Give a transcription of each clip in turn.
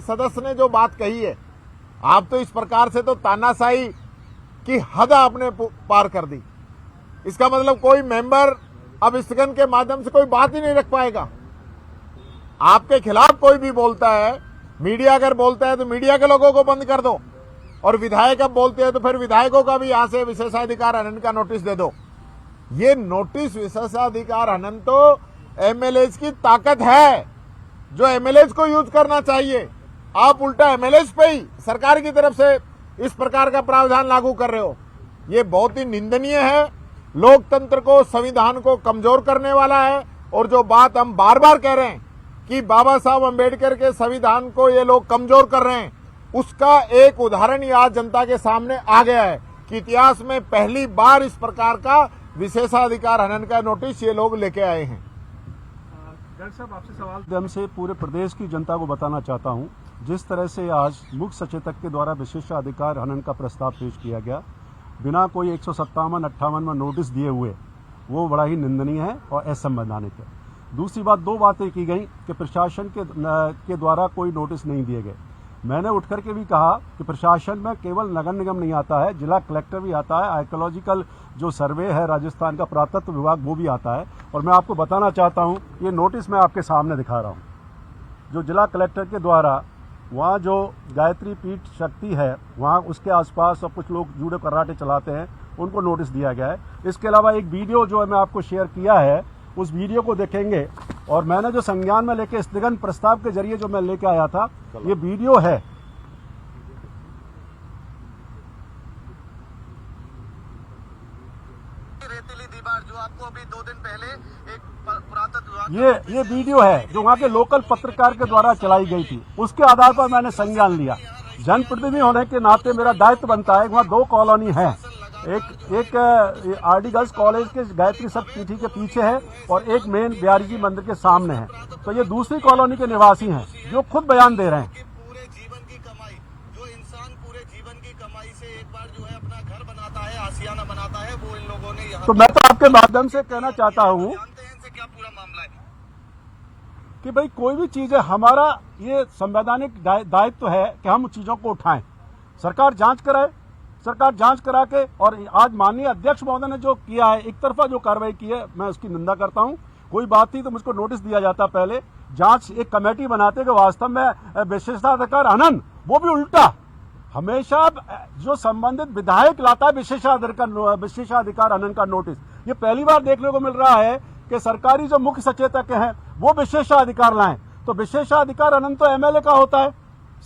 सदस्य ने जो बात कही है, आप तो इस प्रकार से तो तानाशाही की हद आपने पार कर दी। इसका मतलब कोई मेंबर अब स्थगन के माध्यम से कोई बात ही नहीं रख पाएगा। आपके खिलाफ कोई भी बोलता है, मीडिया अगर बोलता है तो मीडिया के लोगों को बंद कर दो, और विधायक अब बोलते हैं तो फिर विधायकों का भी यहां से विशेषाधिकार हनन का नोटिस दे दो। ये नोटिस विशेषाधिकार हनन तो एमएलएज की ताकत है, जो एमएलएज को यूज करना चाहिए। आप उल्टा एमएलएज पे ही सरकार की तरफ से इस प्रकार का प्रावधान लागू कर रहे हो। ये बहुत ही निंदनीय है, लोकतंत्र को, संविधान को कमजोर करने वाला है। और जो बात हम बार बार कह रहे हैं कि बाबा साहब अम्बेडकर के संविधान को ये लोग कमजोर कर रहे हैं, उसका एक उदाहरण ही आज जनता के सामने आ गया है कि इतिहास में पहली बार इस प्रकार का विशेषाधिकार हनन का नोटिस ये लोग लेके आए हैं। डॉक्टर साहब, आपसे सवाल माध्यम से पूरे प्रदेश की जनता को बताना चाहता हूं, जिस तरह से आज मुख्य सचेतक के द्वारा विशेषाधिकार हनन का प्रस्ताव पेश किया गया बिना कोई 157-58 में नोटिस दिए हुए, वो बड़ा ही निंदनीय है और असंवैधानिक है। दूसरी बात, दो बातें की गई कि प्रशासन के द्वारा कोई नोटिस नहीं दिए गए। मैंने उठ करके भी कहा कि प्रशासन में केवल नगर निगम नहीं आता है, जिला कलेक्टर भी आता है, आर्कियोलॉजिकल जो सर्वे है राजस्थान का पुरातत्व विभाग वो भी आता है। और मैं आपको बताना चाहता हूं, ये नोटिस मैं आपके सामने दिखा रहा हूं, जो जिला कलेक्टर के द्वारा वहाँ जो गायत्री पीठ शक्ति है वहाँ उसके आसपास और कुछ लोग जूडो कराटे चलाते हैं, उनको नोटिस दिया गया है। इसके अलावा एक वीडियो जो मैं आपको शेयर किया है, उस वीडियो को देखेंगे और मैंने जो संज्ञान में लेके स्थगन प्रस्ताव के जरिए जो मैं लेके आया था, ये वीडियो है। रेतीली दीवार जो आपको अभी 2 दिन पहले एक पुरातत्व ये वीडियो है जो वहाँ के लोकल पत्रकार के द्वारा चलाई गई थी, उसके आधार पर मैंने संज्ञान लिया। जनप्रतिनिधि होने के नाते मेरा दायित्व बनता है। वहाँ 2 कॉलोनी है, एक आरडी गर्ल्स कॉलेज के गायत्री शक्ति पीठी के पीछे है और एक मेन बिहारी जी मंदिर के सामने है। तो ये दूसरी कॉलोनी के निवासी हैं जो खुद बयान दे रहे हैं। पूरे जीवन की कमाई, जो इंसान पूरे जीवन की कमाई से एक बार जो है अपना घर बनाता है, आशियाना बनाता है, वो इन लोगों ने यहाँ। तो मैं तो आपके माध्यम से कहना चाहता हूँ जानते हैं इनसे क्या पूरा मामला है कि भाई कोई भी चीज है, हमारा ये संवैधानिक दायित्व है कि हम चीजों को उठाएं, सरकार जांच कराए, सरकार जांच करा के। और आज माननीय अध्यक्ष महोदय ने जो किया है, एक तरफा जो कार्रवाई की है, मैं उसकी निंदा करता हूं। कोई बात थी तो मुझको नोटिस दिया जाता, पहले जांच एक कमेटी बनाते कि वास्तव में विशेषाधिकार हनन, वो भी उल्टा। हमेशा जो संबंधित विधायक लाता है विशेषाधिकार हनन का नोटिस। ये पहली बार देखने को मिल रहा है कि सरकारी जो मुख्य सचेतक हैं वो विशेषाधिकार लाएं। तो विशेषाधिकार हनन तो एमएलए का होता है,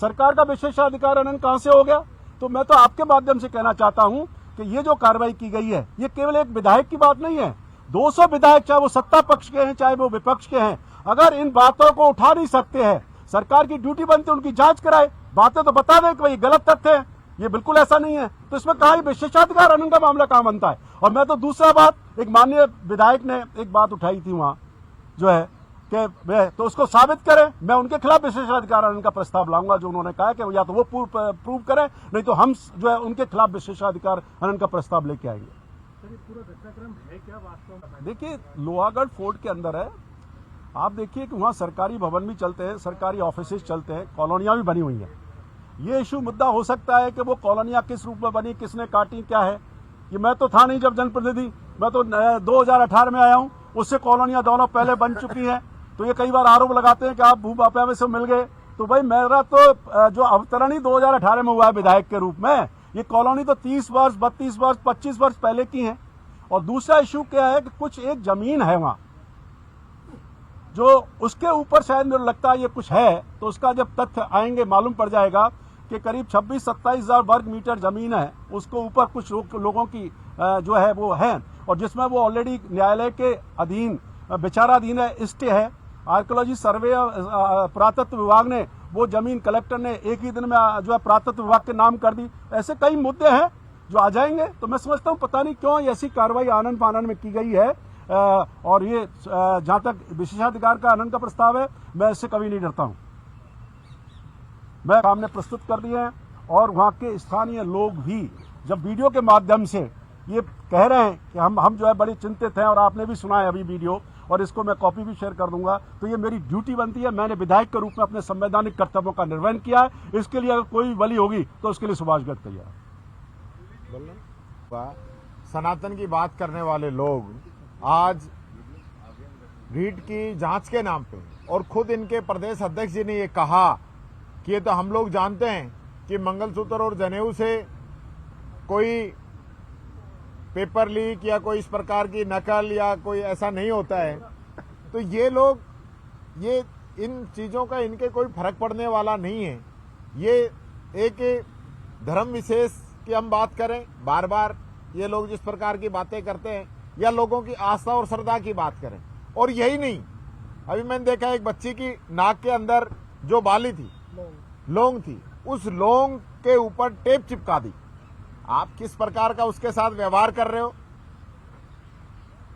सरकार का विशेषाधिकार हनन कहां से हो गया? तो मैं तो आपके माध्यम से कहना चाहता हूं कि ये जो कार्रवाई की गई है, ये केवल एक विधायक की बात नहीं है। 200 विधायक, चाहे वो सत्ता पक्ष के हैं चाहे वो विपक्ष के हैं, अगर इन बातों को उठा नहीं सकते हैं, सरकार की ड्यूटी बनती है उनकी जांच कराए, बातें तो बता दें कि भाई गलत तथ्य है, ये बिल्कुल ऐसा नहीं है। तो इसमें कहा विशेषाधिकार हनन का मामला कहां बनता है? और मैं तो दूसरा बात, एक माननीय विधायक ने एक बात उठाई थी वहां जो है कि तो उसको साबित करें। मैं उनके खिलाफ विशेषाधिकार हनन का प्रस्ताव लाऊंगा, जो उन्होंने कहा कि या तो वो प्रूव करें, नहीं तो हम जो है उनके खिलाफ विशेषाधिकार हनन का प्रस्ताव लेके आएंगे। पूरा घटनाक्रम है क्या वास्तव में? देखिए, लोहागढ़ फोर्ट के अंदर है, आप देखिए कि वहाँ सरकारी भवन भी चलते हैं, सरकारी ऑफिसेज चलते हैं, कॉलोनियां भी बनी हुई हैं। ये इशू मुद्दा हो सकता है कि वो कॉलोनियां किस रूप में बनी, किसने काटी, क्या है, ये मैं तो था नहीं जब जनप्रतिनिधि, मैं तो 2018 में आया हूँ, उससे कॉलोनियां दोनों पहले बन चुकी हैं। तो ये कई बार आरोप लगाते हैं कि आप भू माफिया में से मिल गए, तो भाई मेरा तो जो अवतरण ही 2018 में हुआ है विधायक के रूप में, ये कॉलोनी तो 30 वर्ष, 32 वर्ष, 25 वर्ष पहले की है। और दूसरा इशू क्या है कि कुछ एक जमीन है वहां जो उसके ऊपर शायद मुझे लगता है ये कुछ है, तो उसका जब तथ्य आएंगे मालूम पड़ जाएगा कि करीब 26-27 हजार वर्ग मीटर जमीन है, उसको ऊपर कुछ लोगों की जो है वो है, और जिसमें वो ऑलरेडी न्यायालय के अधीन विचाराधीन है, स्टे है। आर्कियोलॉजी सर्वे पुरातत्व विभाग ने वो जमीन कलेक्टर ने एक ही दिन में जो है पुरातत्व विभाग के नाम कर दी। ऐसे कई मुद्दे हैं जो आ जाएंगे। तो मैं समझता हूँ पता नहीं क्यों ऐसी कार्रवाई आनन फानन में की गई है। और ये जहां तक विशेषाधिकार का हनन का प्रस्ताव है, मैं इससे कभी नहीं डरता हूं। मैं सामने प्रस्तुत कर दिए हैं और वहां के स्थानीय लोग भी जब वीडियो के माध्यम से ये कह रहे हैं कि हम जो है बड़े चिंतित हैं, और आपने भी सुना है अभी वीडियो, और इसको मैं कॉपी भी शेयर कर दूंगा। तो ये मेरी ड्यूटी बनती है, मैंने विधायक के रूप में अपने संवैधानिक कर्तव्यों का निर्वहन किया है। इसके लिए अगर कोई बलि होगी तो उसके लिए सुभाष गर्ग तैयार। सनातन की बात करने वाले लोग आज रीट की जांच के नाम पे, और खुद इनके प्रदेश अध्यक्ष जी ने ये कहा कि ये तो हम लोग जानते हैं कि मंगलसूत्र और जनेऊ से कोई पेपर लीक या कोई इस प्रकार की नकल या कोई ऐसा नहीं होता है। तो ये लोग, ये इन चीजों का इनके कोई फर्क पड़ने वाला नहीं है। ये एक धर्म विशेष की हम बात करें, बार बार ये लोग जिस प्रकार की बातें करते हैं, या लोगों की आस्था और श्रद्धा की बात करें। और यही नहीं, अभी मैंने देखा एक बच्ची की नाक के अंदर जो बाली थी, लौंग थी, उस लौंग के ऊपर टेप चिपका दी। आप किस प्रकार का उसके साथ व्यवहार कर रहे हो,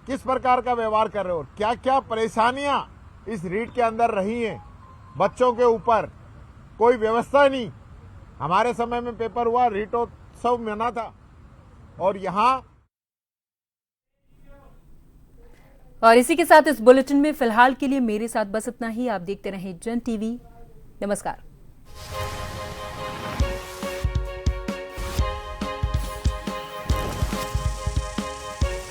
किस प्रकार का व्यवहार कर रहे हो, क्या क्या परेशानियां इस रीट के अंदर रही हैं। बच्चों के ऊपर कोई व्यवस्था नहीं। हमारे समय में पेपर हुआ, रीटोत्सव मना था, और यहां। और इसी के साथ इस बुलेटिन में फिलहाल के लिए मेरे साथ बस इतना ही। आप देखते रहें जन टीवी। नमस्कार।